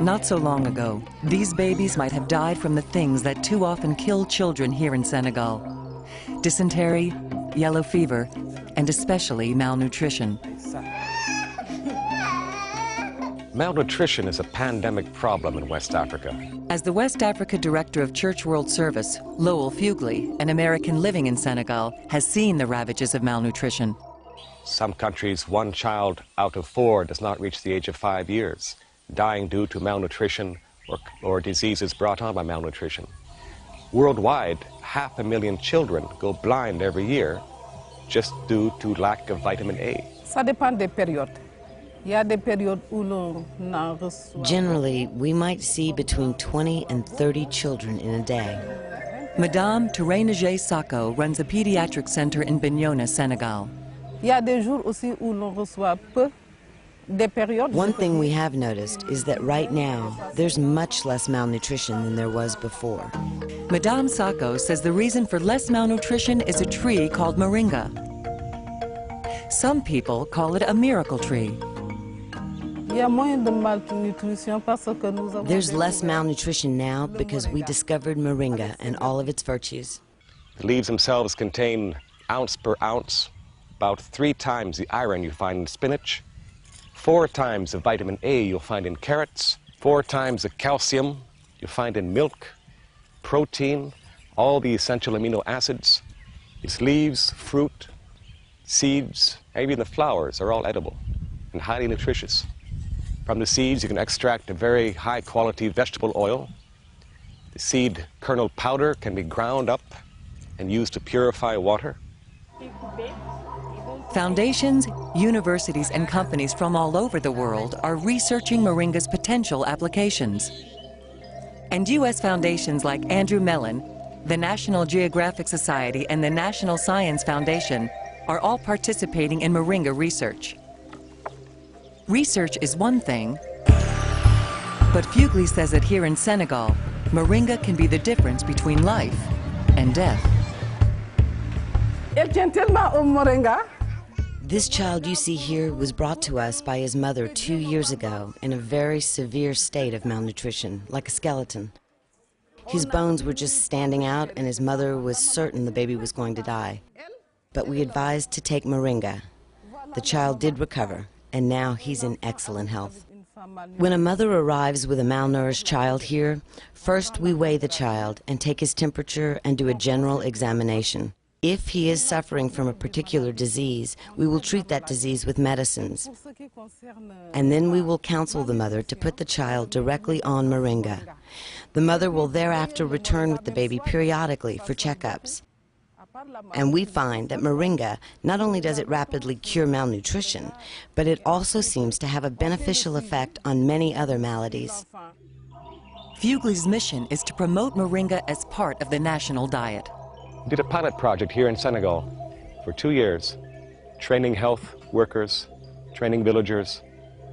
Not so long ago, these babies might have died from the things that too often kill children here in Senegal: dysentery, yellow fever, and especially malnutrition. Malnutrition is a pandemic problem in West Africa. As the West Africa Director of Church World Service, Lowell Fugley, an American living in Senegal, has seen the ravages of malnutrition. Some countries, 1 child out of 4 does not reach the age of 5 years, dying due to malnutrition or diseases brought on by malnutrition. Worldwide, 500,000 children go blind every year just due to lack of vitamin A. Ça dépend des périodes. Generally, we might see between 20 and 30 children in a day. Madame Touré Sako runs a pediatric center in Bignona, Senegal. One thing we have noticed is that right now, there's much less malnutrition than there was before. Madame Sako says the reason for less malnutrition is a tree called Moringa. Some people call it a miracle tree. There's less malnutrition now because we discovered Moringa and all of its virtues. The leaves themselves contain, ounce per ounce, about 3 times the iron you find in spinach, 4 times the vitamin A you'll find in carrots, 4 times the calcium you find in milk, protein, all the essential amino acids. Its leaves, fruit, seeds, even the flowers are all edible and highly nutritious. From the seeds, you can extract a very high-quality vegetable oil. The seed kernel powder can be ground up and used to purify water. Foundations, universities, and companies from all over the world are researching Moringa's potential applications. And U.S. foundations like Andrew Mellon, the National Geographic Society, and the National Science Foundation are all participating in Moringa research. Research is one thing, but Fugley says that here in Senegal, Moringa can be the difference between life and death. This child you see here was brought to us by his mother 2 years ago in a very severe state of malnutrition, like a skeleton. His bones were just standing out and his mother was certain the baby was going to die. But we advised to take Moringa. The child did recover, and now he's in excellent health. When a mother arrives with a malnourished child here, first we weigh the child and take his temperature and do a general examination. If he is suffering from a particular disease, we will treat that disease with medicines. And then we will counsel the mother to put the child directly on Moringa. The mother will thereafter return with the baby periodically for checkups. And we find that Moringa not only does it rapidly cure malnutrition, but it also seems to have a beneficial effect on many other maladies. Fugley's mission is to promote Moringa as part of the national diet. We did a pilot project here in Senegal for 2 years, training health workers, training villagers,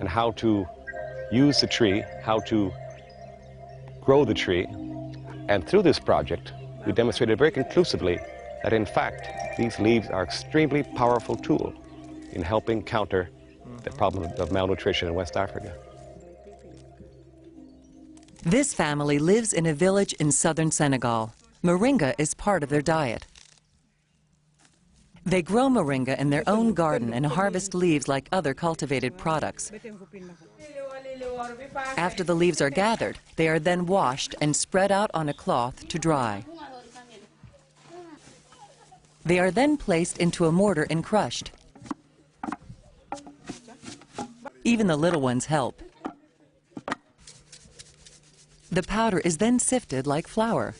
and how to use the tree, how to grow the tree. And through this project, we demonstrated very conclusively that in fact, these leaves are an extremely powerful tool in helping counter the problem of malnutrition in West Africa. This family lives in a village in southern Senegal. Moringa is part of their diet. They grow Moringa in their own garden and harvest leaves like other cultivated products. After the leaves are gathered, they are then washed and spread out on a cloth to dry. They are then placed into a mortar and crushed. Even the little ones help. The powder is then sifted like flour.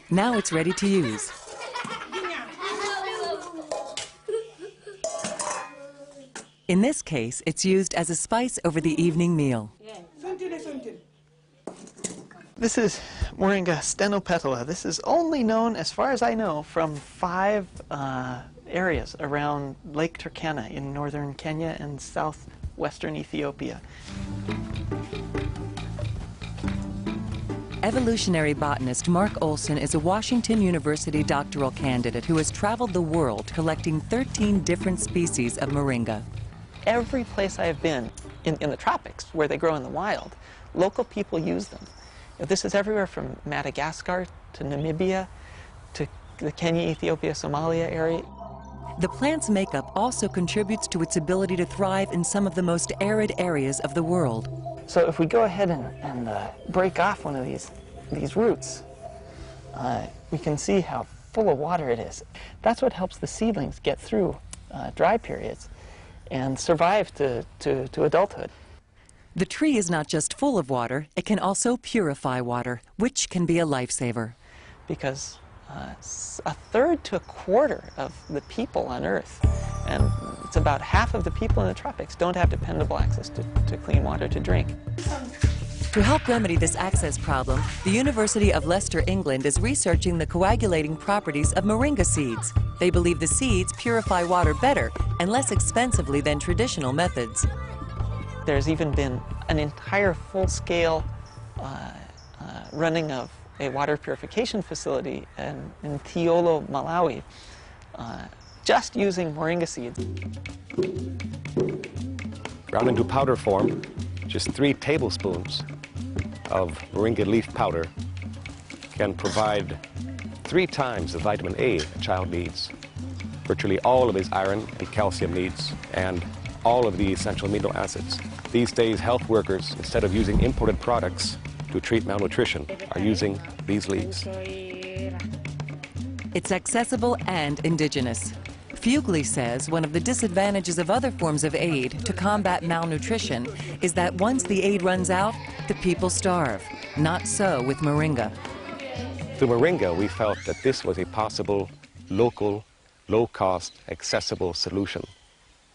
Now it's ready to use. In this case, it's used as a spice over the evening meal. This is Moringa stenopetala. This is only known, as far as I know, from 5 areas around Lake Turkana in northern Kenya and southwestern Ethiopia. Evolutionary botanist Mark Olson is a Washington University doctoral candidate who has traveled the world collecting 13 different species of Moringa. every place I've been in the tropics, where they grow in the wild, local people use them. This is everywhere from Madagascar to Namibia to the Kenya, Ethiopia, Somalia area. The plant's makeup also contributes to its ability to thrive in some of the most arid areas of the world. So if we go ahead and break off one of these roots, we can see how full of water it is. That's what helps the seedlings get through dry periods and survive to adulthood. The tree is not just full of water, it can also purify water, which can be a lifesaver. Because a third to a quarter of the people on Earth, and it's about half of the people in the tropics, don't have dependable access to clean water to drink. To help remedy this access problem, the University of Leicester, England is researching the coagulating properties of moringa seeds. They believe the seeds purify water better and less expensively than traditional methods. There's even been an entire full-scale running of a water purification facility in Tiolo, Malawi, just using moringa seeds. Ground into powder form, just 3 tablespoons of moringa leaf powder can provide 3 times the vitamin A a child needs, virtually all of his iron and calcium needs, and all of the essential amino acids. These days, health workers, instead of using imported products to treat malnutrition, are using these leaves. It's accessible and indigenous. Fugly says one of the disadvantages of other forms of aid to combat malnutrition is that once the aid runs out, the people starve. Not so with moringa. Through moringa, we felt that this was a possible, local, low-cost, accessible solution,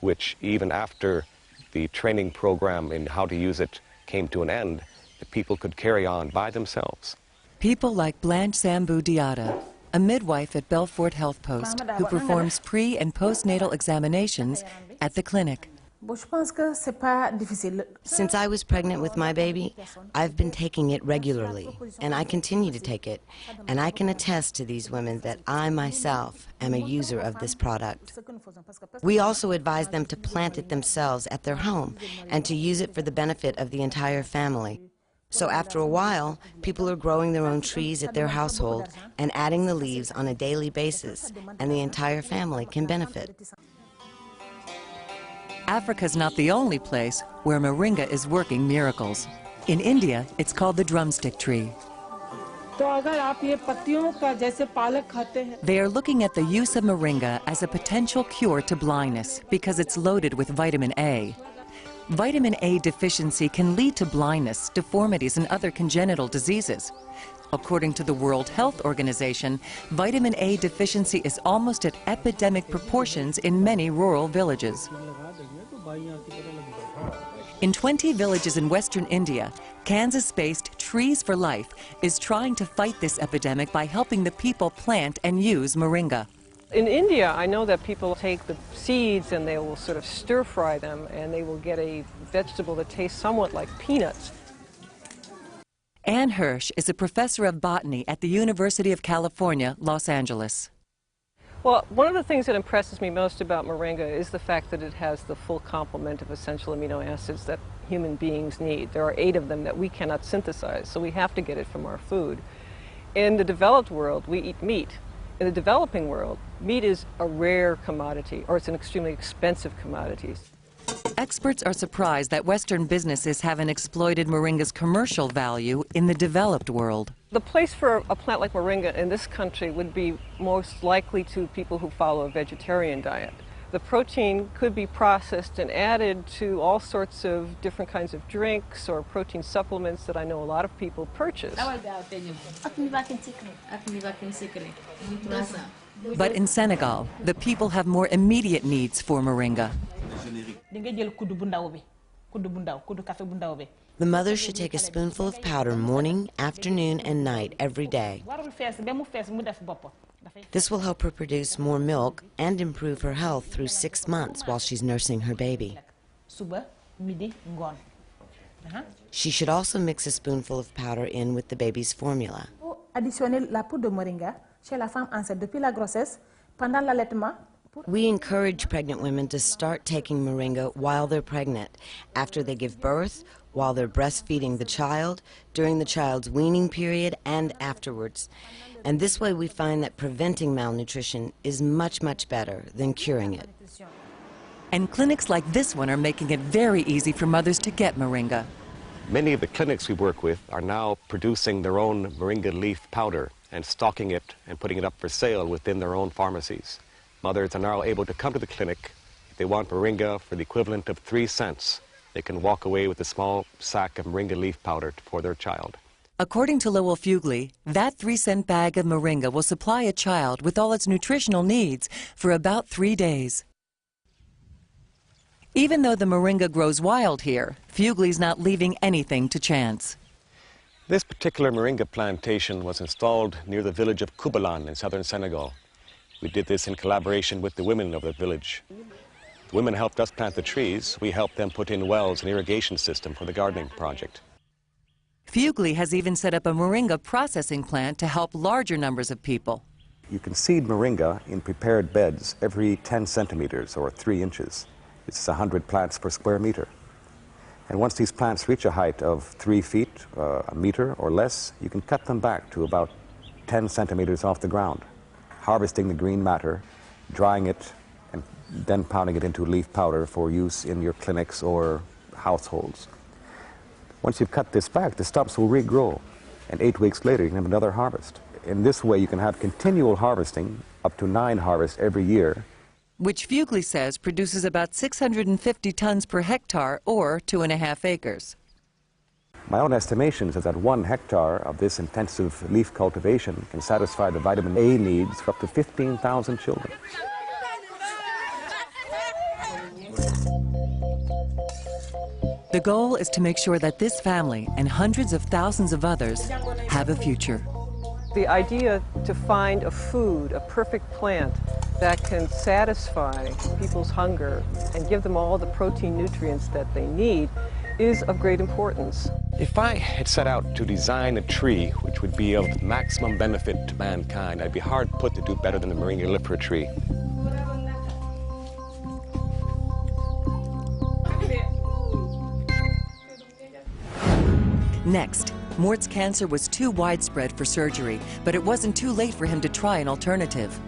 which even after the training program in how to use it came to an end, the people could carry on by themselves. People like Blanche Sambu Diata, a midwife at Belfort Health Post who performs pre- and postnatal examinations at the clinic. Since I was pregnant with my baby, I've been taking it regularly, and I continue to take it. And I can attest to these women that I myself am a user of this product. We also advise them to plant it themselves at their home and to use it for the benefit of the entire family. So after a while, people are growing their own trees at their household and adding the leaves on a daily basis, and the entire family can benefit. Africa's not the only place where moringa is working miracles. In India, it's called the drumstick tree. They are looking at the use of moringa as a potential cure to blindness because it's loaded with vitamin A. Vitamin A deficiency can lead to blindness, deformities, and other congenital diseases. According to the World Health Organization, vitamin A deficiency is almost at epidemic proportions in many rural villages. In 20 villages in western India, Kansas-based Trees for Life is trying to fight this epidemic by helping the people plant and use moringa. In India, I know that people take the seeds and they will sort of stir-fry them, and they will get a vegetable that tastes somewhat like peanuts. Ann Hirsch is a professor of botany at the University of California, Los Angeles. Well, one of the things that impresses me most about moringa is the fact that it has the full complement of essential amino acids that human beings need. There are 8 of them that we cannot synthesize, so we have to get it from our food. In the developed world, we eat meat. In the developing world, meat is a rare commodity, or it's an extremely expensive commodity. Experts are surprised that Western businesses haven't exploited moringa's commercial value in the developed world. The place for a plant like moringa in this country would be most likely to people who follow a vegetarian diet. The protein could be processed and added to all sorts of different kinds of drinks or protein supplements that I know a lot of people purchase. But in Senegal, the people have more immediate needs for moringa. The mother should take a spoonful of powder morning, afternoon, and night every day. This will help her produce more milk and improve her health through 6 months while she's nursing her baby. She should also mix a spoonful of powder in with the baby's formula. We encourage pregnant women to start taking Moringa while they're pregnant, after they give birth, while they're breastfeeding the child, during the child's weaning period, and afterwards. And this way we find that preventing malnutrition is much, much better than curing it. And clinics like this one are making it very easy for mothers to get Moringa. Many of the clinics we work with are now producing their own Moringa leaf powder and stocking it and putting it up for sale within their own pharmacies. Mothers are now able to come to the clinic. If they want Moringa for the equivalent of 3 cents, they can walk away with a small sack of Moringa leaf powder for their child. According to Lowell Fugely, that 3-cent bag of Moringa will supply a child with all its nutritional needs for about 3 days. Even though the Moringa grows wild here, Fugely's not leaving anything to chance. This particular Moringa plantation was installed near the village of Kubalan in southern Senegal. We did this in collaboration with the women of the village. The women helped us plant the trees. We helped them put in wells and irrigation system for the gardening project. Fugely has even set up a Moringa processing plant to help larger numbers of people. You can seed Moringa in prepared beds every 10 centimeters or 3 inches. It's 100 plants per square meter. And once these plants reach a height of 3 feet, a meter or less, you can cut them back to about 10 centimeters off the ground, harvesting the green matter, drying it, and then pounding it into leaf powder for use in your clinics or households. Once you've cut this back, the stumps will regrow, and 8 weeks later you can have another harvest. In this way you can have continual harvesting, up to 9 harvests every year, which Fugely says produces about 650 tons per hectare, or 2.5 acres. My own estimation is that 1 hectare of this intensive leaf cultivation can satisfy the vitamin A needs for up to 15,000 children. The goal is to make sure that this family and hundreds of thousands of others have a future. The idea to find a food, a perfect plant, that can satisfy people's hunger and give them all the protein nutrients that they need is of great importance. If I had set out to design a tree which would be of maximum benefit to mankind, I'd be hard put to do better than the Moringa illifera tree. Next, Mort's cancer was too widespread for surgery, but it wasn't too late for him to try an alternative.